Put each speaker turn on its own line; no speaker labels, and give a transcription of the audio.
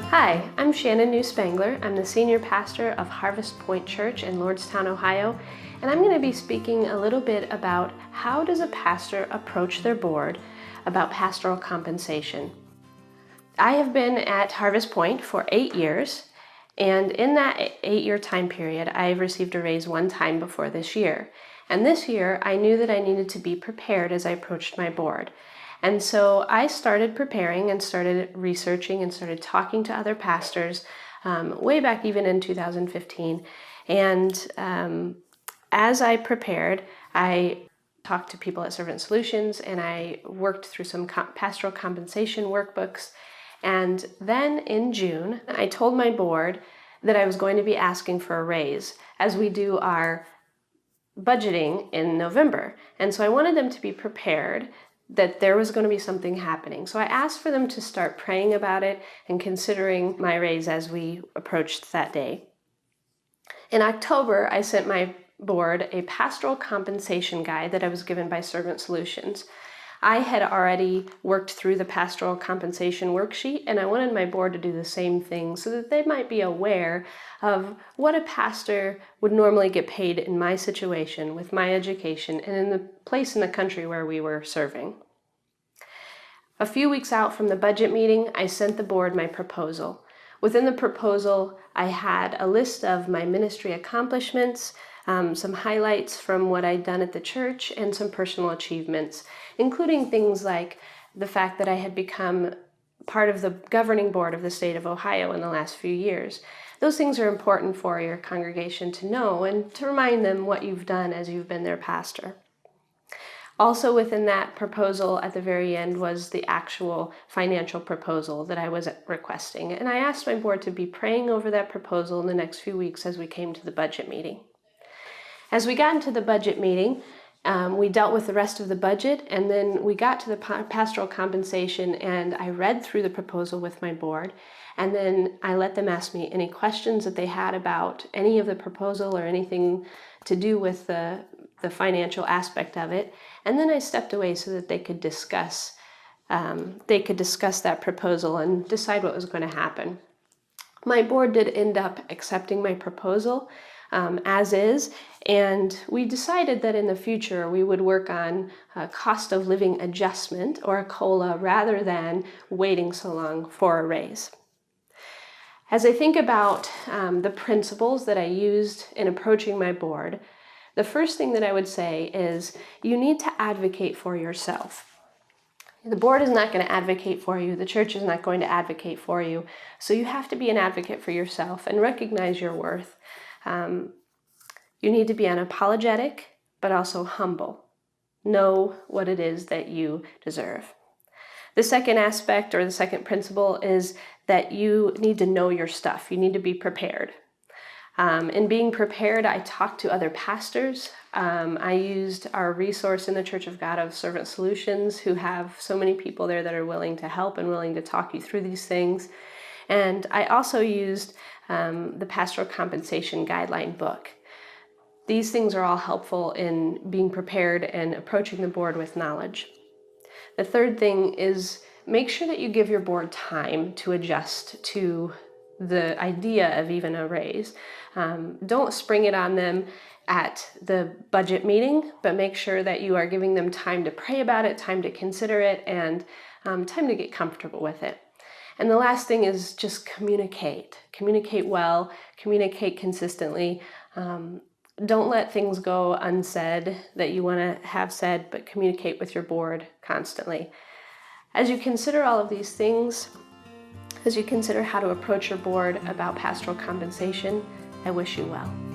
Hi, I'm Shannon New-Spangler. I'm the senior pastor of Harvest Point Church in Lordstown, Ohio, and I'm going to be speaking a little bit about how does a pastor approach their board about pastoral compensation. I have been at Harvest Point for 8 years, and in that 8-year time period, I've received a raise one time before this year. And this year, I knew that I needed to be prepared as I approached my board. And so I started preparing and started researching and started talking to other pastors way back even in 2015. And as I prepared, I talked to people at Servant Solutions and I worked through some pastoral compensation workbooks. And then in June, I told my board that I was going to be asking for a raise as we do our budgeting in November. And so I wanted them to be prepared that there was going to be something happening. So I asked for them to start praying about it and considering my raise as we approached that day. In October, I sent my board a pastoral compensation guide that I was given by Servant Solutions. I had already worked through the pastoral compensation worksheet, and I wanted my board to do the same thing so that they might be aware of what a pastor would normally get paid in my situation with my education and in the place in the country where we were serving. A few weeks out from the budget meeting, I sent the board my proposal. Within the proposal, I had a list of my ministry accomplishments, some highlights from what I'd done at the church, and some personal achievements, including things like the fact that I had become part of the governing board of the state of Ohio in the last few years. Those things are important for your congregation to know and to remind them what you've done as you've been their pastor. Also within that proposal at the very end was the actual financial proposal that I was requesting. And I asked my board to be praying over that proposal in the next few weeks as we came to the budget meeting. As we got into the budget meeting, we dealt with the rest of the budget, and then we got to the pastoral compensation, and I read through the proposal with my board, and then I let them ask me any questions that they had about any of the proposal or anything to do with the financial aspect of it, and then I stepped away so that they could discuss that proposal and decide what was going to happen. My board did end up accepting my proposal as is, and we decided that in the future we would work on a cost of living adjustment, or a COLA, rather than waiting so long for a raise. As I think about the principles that I used in approaching my board, the first thing that I would say is you need to advocate for yourself. The board is not going to advocate for you. The church is not going to advocate for you. So you have to be an advocate for yourself and recognize your worth. You need to be unapologetic, but also humble. Know what it is that you deserve. The second aspect, or the second principle, is that you need to know your stuff. You need to be prepared. In being prepared, I talked to other pastors. I used our resource in the Church of God of Servant Solutions, who have so many people there that are willing to help and willing to talk you through these things. And I also used the Pastoral Compensation Guideline book. These things are all helpful in being prepared and approaching the board with knowledge. The third thing is make sure that you give your board time to adjust to the idea of even a raise. Don't spring it on them at the budget meeting, but make sure that you are giving them time to pray about it, time to consider it, and time to get comfortable with it. And the last thing is just communicate. Communicate well, communicate consistently. Don't let things go unsaid that you want to have said, but communicate with your board constantly. As you consider all of these things, as you consider how to approach your board about pastoral compensation, I wish you well.